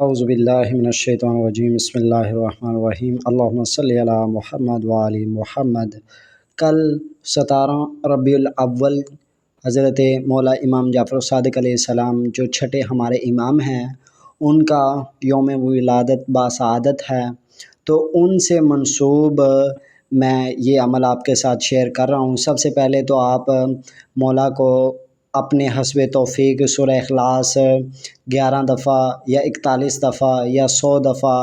اعوذ باللہ من الشیطان الرجیم بسم اللہ الرحمن الرحیم اللہم صلی علی محمد وآل محمد۔ کل 17 ربیع الاول حضرت مولا امام جعفر صادق علیہ السلام جو چھٹے ہمارے امام ہیں ان کا یوم ولادت باسعادت ہے، تو ان سے منسوب میں یہ عمل آپ کے ساتھ شیئر کر رہا ہوں۔ سب سے پہلے تو آپ مولا کو اپنے حسب توفیق سورہ اخلاص 11 دفعہ یا 41 دفعہ یا 100 دفعہ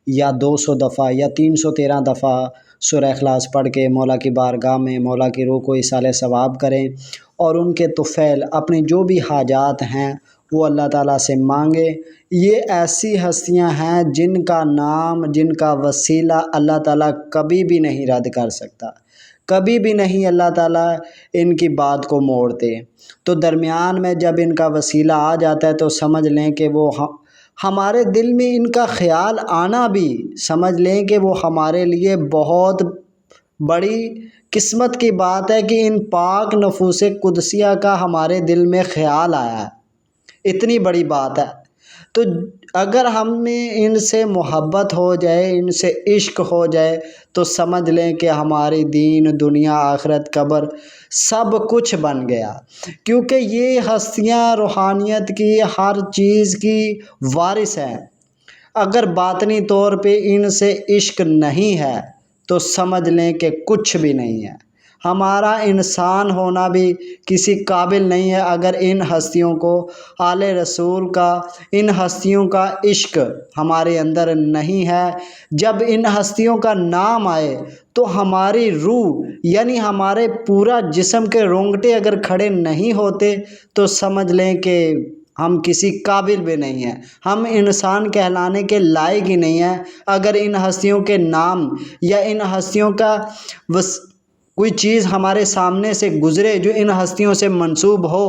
یا 200 دفعہ یا 313 دفعہ سورہ اخلاص پڑھ کے مولا کی بارگاہ میں مولا کی روح کو ایصال ثواب کریں، اور ان کے طفیل اپنی جو بھی حاجات ہیں وہ اللہ تعالیٰ سے مانگیں۔ یہ ایسی ہستیاں ہیں جن کا نام، جن کا وسیلہ اللہ تعالیٰ کبھی بھی نہیں رد کر سکتا، کبھی بھی نہیں اللہ تعالیٰ ان کی بات کو موڑتے۔ تو درمیان میں جب ان کا وسیلہ آ جاتا ہے تو سمجھ لیں کہ وہ ہمارے دل میں ان کا خیال آنا بھی سمجھ لیں کہ وہ ہمارے لیے بہت بڑی قسمت کی بات ہے کہ ان پاک نفوس قدسیہ کا ہمارے دل میں خیال آیا ہے، اتنی بڑی بات ہے۔ تو اگر ہمیں ان سے محبت ہو جائے، ان سے عشق ہو جائے، تو سمجھ لیں کہ ہماری دین دنیا آخرت قبر سب کچھ بن گیا، کیونکہ یہ ہستیاں روحانیت کی ہر چیز کی وارث ہیں۔ اگر باطنی طور پہ ان سے عشق نہیں ہے تو سمجھ لیں کہ کچھ بھی نہیں ہے۔ ہمارا انسان ہونا بھی کسی قابل نہیں ہے اگر ان ہستیوں کو، آل رسول کا، ان ہستیوں کا عشق ہمارے اندر نہیں ہے۔ جب ان ہستیوں کا نام آئے تو ہماری روح یعنی ہمارے پورا جسم کے رونگٹے اگر کھڑے نہیں ہوتے تو سمجھ لیں کہ ہم کسی قابل بھی نہیں ہیں، ہم انسان کہلانے کے لائق ہی نہیں ہیں۔ اگر ان ہستیوں کے نام یا ان ہستیوں کا کوئی چیز ہمارے سامنے سے گزرے جو ان ہستیوں سے منسوب ہو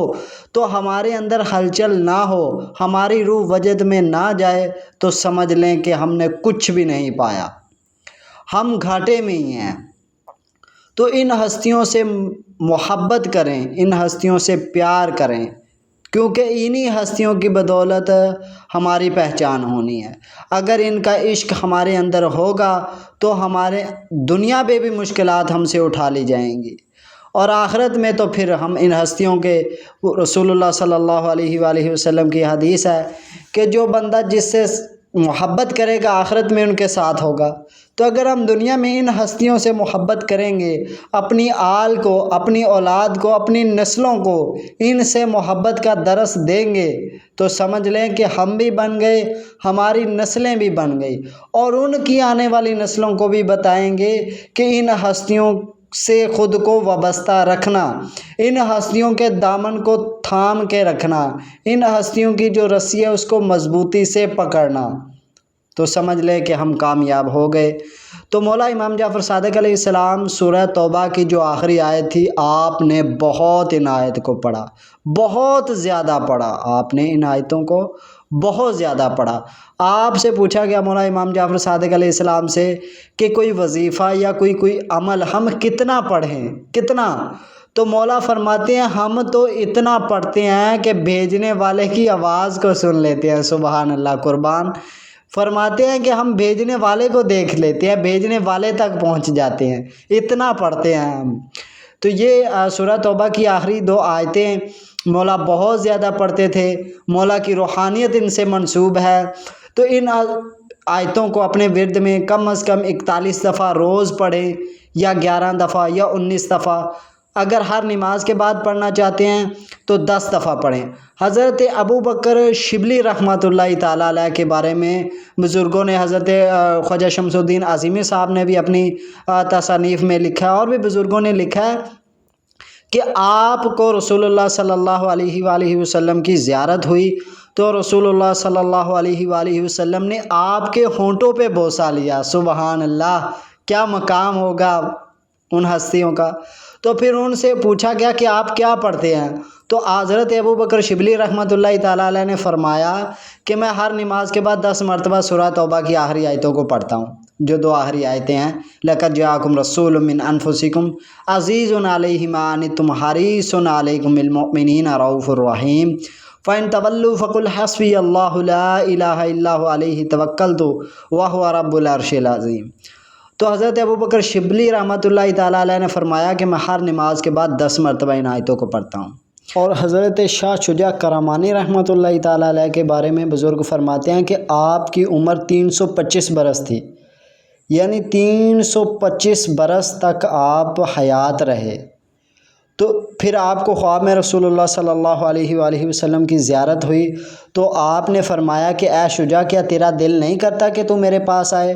تو ہمارے اندر ہلچل نہ ہو، ہماری روح وجد میں نہ جائے، تو سمجھ لیں کہ ہم نے کچھ بھی نہیں پایا، ہم گھاٹے میں ہی ہیں۔ تو ان ہستیوں سے محبت کریں، ان ہستیوں سے پیار کریں، کیونکہ انہی ہستیوں کی بدولت ہماری پہچان ہونی ہے۔ اگر ان کا عشق ہمارے اندر ہوگا تو ہمارے دنیا پہ بھی مشکلات ہم سے اٹھا لی جائیں گی، اور آخرت میں تو پھر ہم ان ہستیوں کے، رسول اللہ صلی اللہ علیہ وآلہ وسلم کی حدیث ہے کہ جو بندہ جس سے محبت کرے گا آخرت میں ان کے ساتھ ہوگا۔ تو اگر ہم دنیا میں ان ہستیوں سے محبت کریں گے، اپنی آل کو، اپنی اولاد کو، اپنی نسلوں کو ان سے محبت کا درس دیں گے تو سمجھ لیں کہ ہم بھی بن گئے، ہماری نسلیں بھی بن گئی، اور ان کی آنے والی نسلوں کو بھی بتائیں گے کہ ان ہستیوں سے خود کو وابستہ رکھنا، ان ہستیوں کے دامن کو تھام کے رکھنا، ان ہستیوں کی جو رسی ہے اس کو مضبوطی سے پکڑنا، تو سمجھ لے کہ ہم کامیاب ہو گئے۔ تو مولا امام جعفر صادق علیہ السلام سورہ توبہ کی جو آخری آیت تھی، آپ نے بہت ان آیت کو پڑھا، بہت زیادہ پڑھا، آپ نے ان آیتوں کو بہت زیادہ پڑھا۔ آپ سے پوچھا گیا مولا امام جعفر صادق علیہ السلام سے کہ کوئی وظیفہ یا کوئی عمل ہم کتنا پڑھیں، کتنا؟ تو مولا فرماتے ہیں ہم تو اتنا پڑھتے ہیں کہ بھیجنے والے کی آواز کو سن لیتے ہیں، سبحان اللہ، قربان۔ فرماتے ہیں کہ ہم بھیجنے والے کو دیکھ لیتے ہیں، بھیجنے والے تک پہنچ جاتے ہیں، اتنا پڑھتے ہیں ہم۔ تو یہ سورہ توبہ کی آخری 2 آیتیں مولا بہت زیادہ پڑھتے تھے، مولا کی روحانیت ان سے منسوب ہے۔ تو ان آیتوں کو اپنے ورد میں کم از کم 41 دفعہ روز پڑھیں، یا 11 دفعہ یا 19 دفعہ۔ اگر ہر نماز کے بعد پڑھنا چاہتے ہیں تو 10 دفعہ پڑھیں۔ حضرت ابو بکر شبلی رحمۃ اللہ تعالیٰ علیہ کے بارے میں بزرگوں نے، حضرت خواجہ شمس الدین عظیمی صاحب نے بھی اپنی تصانیف میں لکھا ہے، اور بھی بزرگوں نے لکھا ہے کہ آپ کو رسول اللہ صلی اللہ علیہ وآلہ وسلم کی زیارت ہوئی تو رسول اللہ صلی اللہ علیہ وآلہ وسلم نے آپ کے ہونٹوں پہ بوسہ لیا، سبحان اللہ، کیا مقام ہوگا ان ہستیوں کا۔ تو پھر ان سے پوچھا گیا کہ آپ کیا پڑھتے ہیں؟ تو حضرت ابو بکر شبلی رحمۃ اللہ تعالیٰ علیہ نے فرمایا کہ میں ہر نماز کے بعد 10 مرتبہ سورہ توبہ کی آخری آیتوں کو پڑھتا ہوں، جو 2 آخری آیتیں ہیں، لَقَدْ جَاءَكُمْ رَسُولٌ مِّنْ أَنفُسِكُمْ عَزِيزٌ عَلَيْهِ مَا عَنِتُّمْ حَرِيصٌ عَلَيْكُمْ بِالْمُؤْمِنِينَ رَءُوفٌ رَحِيمٌ۔ فَإِن تَوَلُّوا فَقُلْ حَسْبِيَ اللَّهُ لَا إِلَٰهَ إِلَّا هُوَ عَلَيْهِ تَوَكَّلْتُ وَهُوَ رَبُّ الْعَرْشِ الْعَظِيمِ۔ تو حضرت ابوبکر شبلی رحمۃ اللہ تعالیٰ علیہ نے فرمایا کہ میں ہر نماز کے بعد 10 مرتبہ ان آیتوں کو پڑھتا ہوں۔ اور حضرت شاہ شجاع کرامانی رحمۃ اللہ تعالیٰ علیہ کے بارے میں بزرگ فرماتے ہیں کہ آپ کی عمر 325 برس تھی، یعنی 325 برس تک آپ حیات رہے۔ تو پھر آپ کو خواب میں رسول اللہ صلی اللہ علیہ وآلہ وسلم کی زیارت ہوئی، تو آپ نے فرمایا کہ اے شجاع، کیا تیرا دل نہیں کرتا کہ تو میرے پاس آئے؟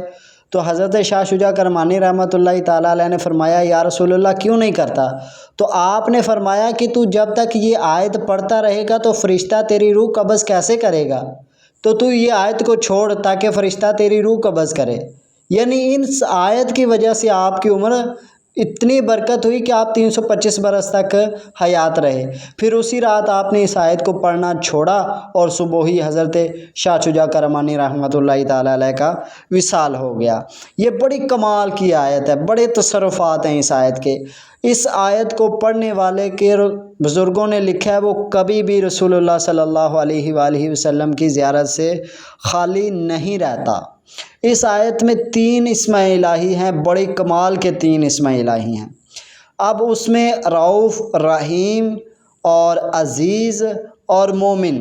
تو حضرت شاہ شجاع کرمانی رحمۃ اللہ تعالیٰ علیہ نے فرمایا یا رسول اللہ کیوں نہیں کرتا؟ تو آپ نے فرمایا کہ تو جب تک یہ آیت پڑھتا رہے گا تو فرشتہ تیری روح قبض کیسے کرے گا؟ تو یہ آیت کو چھوڑ تاکہ فرشتہ تیری روح قبض کرے۔ یعنی اس آیت کی وجہ سے آپ کی عمر اتنی برکت ہوئی کہ آپ 325 برس تک حیات رہے۔ پھر اسی رات آپ نے اس آیت کو پڑھنا چھوڑا اور صبح ہی حضرت شاہ شجاع کرمانی رحمۃ اللہ تعالیٰ علیہ کا وصال ہو گیا۔ یہ بڑی کمال کی آیت ہے، بڑے تصرفات ہیں اس آیت کے۔ اس آیت کو پڑھنے والے کے بزرگوں نے لکھا ہے وہ کبھی بھی رسول اللہ صلی اللہ علیہ وآلہ وسلم کی زیارت سے خالی نہیں رہتا۔ اس آیت میں 3 اسم الہی ہیں، بڑے کمال کے 3 اسم الہی ہیں۔ اب اس میں رؤوف، رحیم اور عزیز اور مومن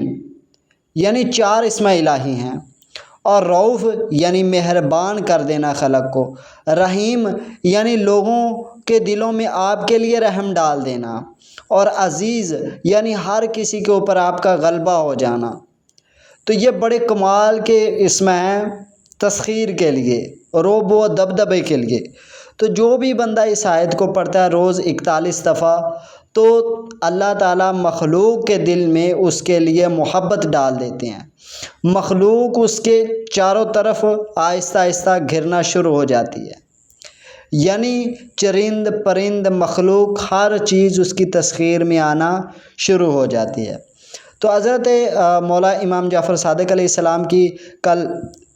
یعنی 4 اسم الہی ہیں۔ اور رؤوف یعنی مہربان کر دینا خلق کو، رحیم یعنی لوگوں کے دلوں میں آپ کے لیے رحم ڈال دینا، اور عزیز یعنی ہر کسی کے اوپر آپ کا غلبہ ہو جانا۔ تو یہ بڑے کمال کے اسم ہیں تسخیر کے لیے، رعب و دبدبے کے لیے۔ تو جو بھی بندہ اس آیت کو پڑھتا ہے روز 41 دفعہ، تو اللہ تعالیٰ مخلوق کے دل میں اس کے لیے محبت ڈال دیتے ہیں، مخلوق اس کے چاروں طرف آہستہ آہستہ گھرنا شروع ہو جاتی ہے، یعنی چرند پرند مخلوق ہر چیز اس کی تسخیر میں آنا شروع ہو جاتی ہے۔ تو حضرت مولا امام جعفر صادق علیہ السلام کی کل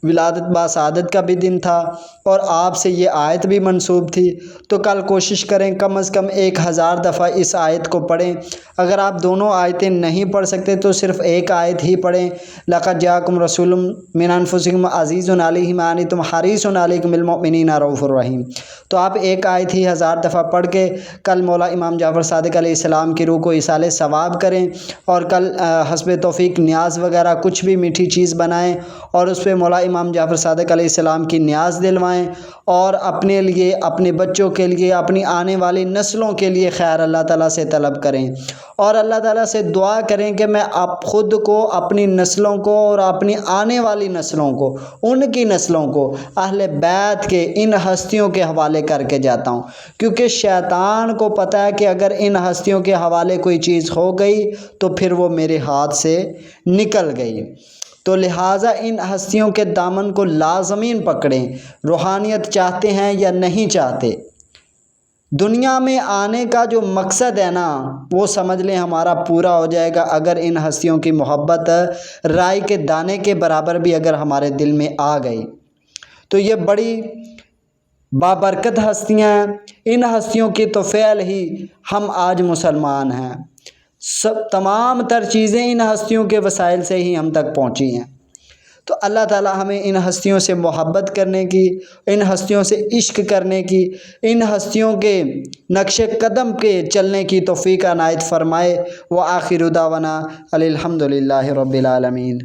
ولادت باسعادت کا بھی دن تھا اور آپ سے یہ آیت بھی منسوب تھی، تو کل کوشش کریں کم از کم 1000 دفعہ اس آیت کو پڑھیں۔ اگر آپ دونوں آیتیں نہیں پڑھ سکتے تو صرف ایک آیت ہی پڑھیں، لقد جاءکم رسول من انفسکم عزیز علیہ ما عنتم حریص علیکم بالمؤمنین رؤوف الرحیم۔ تو آپ ایک آیت ہی 1000 دفعہ پڑھ کے کل مولا امام جعفر صادق علیہ السلام کی روح کو ایصال ثواب کریں، اور کل حسب توفیق نیاز وغیرہ کچھ بھی میٹھی چیز بنائیں اور اس پہ مولا امام جعفر صادق علیہ السلام کی نیاز دلوائیں، اور اپنے لیے، اپنے بچوں کے لیے، اپنی آنے والی نسلوں کے لیے خیر اللہ تعالیٰ سے طلب کریں، اور اللہ تعالیٰ سے دعا کریں کہ میں خود کو، اپنی نسلوں کو اور اپنی آنے والی نسلوں کو، ان کی نسلوں کو اہل بیت کے ان ہستیوں کے حوالے کر کے جاتا ہوں، کیونکہ شیطان کو پتہ ہے کہ اگر ان ہستیوں کے حوالے کوئی چیز ہو گئی تو پھر وہ میرے ہاتھ سے نکل گئی۔ تو لہٰذا ان ہستیوں کے دامن کو لازمین پکڑیں، روحانیت چاہتے ہیں یا نہیں چاہتے، دنیا میں آنے کا جو مقصد ہے نا وہ سمجھ لیں ہمارا پورا ہو جائے گا اگر ان ہستیوں کی محبت رائی کے دانے کے برابر بھی اگر ہمارے دل میں آ گئی۔ تو یہ بڑی بابرکت ہستیاں ہیں، ان ہستیوں کی تو فعل ہی ہم آج مسلمان ہیں، تمام تر چیزیں ان ہستیوں کے وسائل سے ہی ہم تک پہنچی ہیں۔ تو اللہ تعالیٰ ہمیں ان ہستیوں سے محبت کرنے کی، ان ہستیوں سے عشق کرنے کی، ان ہستیوں کے نقش قدم کے چلنے کی توفیق عنایت فرمائے۔ وآخر دعوانا الحمد للہ رب العالمین۔